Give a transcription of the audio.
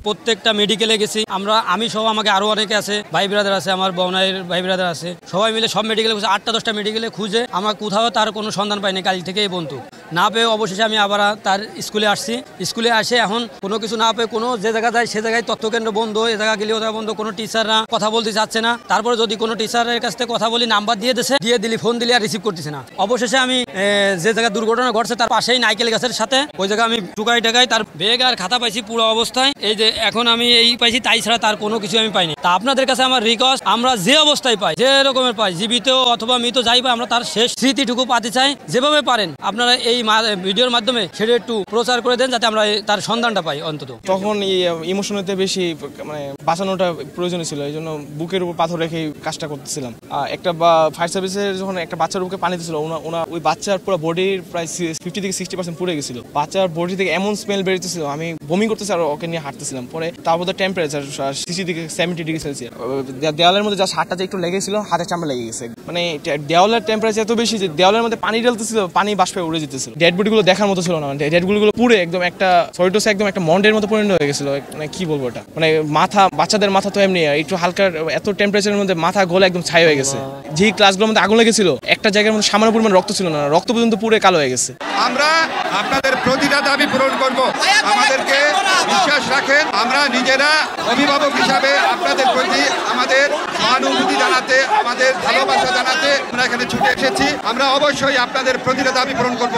প্রত্যেকটা মেডিকেলে গেছি আমি সহ আমাকে আরো অনেকে আছে, ভাই ব্রাদার আছে, আমার বোনের ভাই ব্রাদার আছে, সবাই মিলে সব মেডিকেলে খুঁজে 8টা-10টা মেডিকেলে খুঁজে আমার কোথাও তার কোনো সন্ধান পাইনি। কাল থেকে এই বন্ধু না পেয়ে অবশেষে আমি আবার তার স্কুলে আসছি। স্কুলে আসে এখন কোনো কিছু না পেয়ে কোনো যে জায়গা যায় সে জায়গায় তথ্যকেন্দ্র বন্ধ, এ জায়গা গেলে ও জায়গা বন্ধ, কোনো টিচাররা কথা বলতে চাচ্ছে না। তারপরে যদি কোনো টিচারের কাছ থেকে কথা বলি নাম্বার দিয়ে দিলি ফোন দিলে আর রিসিভ করতেছে না। অবশেষে আমি যে জায়গায় দুর্ঘটনা ঘটছে তার পাশেই নাইকেল গাছের সাথে ওই জায়গায় আমি টুকাই টাকাই তার ব্যাগ আর খাতা পাইছি পুরো অবস্থায়। এই যে এখন আমি এই পাইছি, তাই ছাড়া তার কোনো কিছু আমি পাইনি। তা আপনাদের কাছে আমার রিকোয়েস্ট, আমরা যে অবস্থায় পাই, যে রকমের পাই, জীবিত অথবা মৃত যাই পাই, আমরা তার শেষ স্মৃতিটুকু পাতে চাই। যেভাবে পারেন আপনারা এই ভিডিওর মাধ্যমে সেটা একটু প্রচার করে দেন যাতে আমরা তার সন্ধানটা পাই। অন্তত তখন ইমোশনতে বেশি মানে বাঁচানোটা প্রয়োজন ছিল, এই জন্য বুকের উপর পাথর রেখে কাজটা করতেছিলাম। একটা ফায়ার সার্ভিসের যখন একটা বাচ্চার বুকে পানি দিয়েছিল, ওই বাচ্চার পুরো বডির প্রায় 50 থেকে 60% পুড়ে গেছিল। বাচ্চার বডি থেকে এমন স্মেল বেরোতেছিল, আমি বমি করতেছি আর ওকে নিয়ে হাঁটতেছিলাম। পরে তার মধ্যে টেম্পারেচার 60 থেকে 70 ডিগ্রি সেলসিয়াস। দেওয়ালের মধ্যে যা হাতটা একটু লেগেছিল, হাতের চামড়া লেগে গেছে। মানে দেওয়ালের টেম্পারেচার এত বেশি যে দেওয়ালের মধ্যে পানি ঢালতেছিল, পানি বাষ্পে উড়ে যেতেছিল। ডেড বডিগুলো দেখার মতো ছিল না, ডেড বডিগুলো পুড়ে একদম একটা সরিটোসে একদম একটা মন্ডের মতো পরিণত হয়ে গেছিল। মানে কি বলবো, ওটা মানে মাথা, বাচ্চাদের মাথা তো এমনি একটু হালকা, এত টেম্পারেচারের মধ্যে মাথা গলে একদম ছাই হয়ে গেছে। যে ক্লাসগুলোর মধ্যে আগুন লেগেছিল, একটা জায়গার মধ্যে সামান্য পরিমাণ রক্ত ছিল না, রক্ত পর্যন্ত পুড়ে কালো হয়ে গেছে। আমরা আপনাদের প্রতিটা দাবি পূরণ করব, আমাদেরকে বিশ্বাস রাখেন। আমরা নিজেরা অভিভাবক হিসাবে আপনাদের প্রতি আমাদের সহানুভূতি জানাতে, আমাদের ভালোবাসা জানাতে আমরা এখানে ছুটে এসেছি। আমরা অবশ্যই আপনাদের প্রতিটা দাবি পূরণ করব।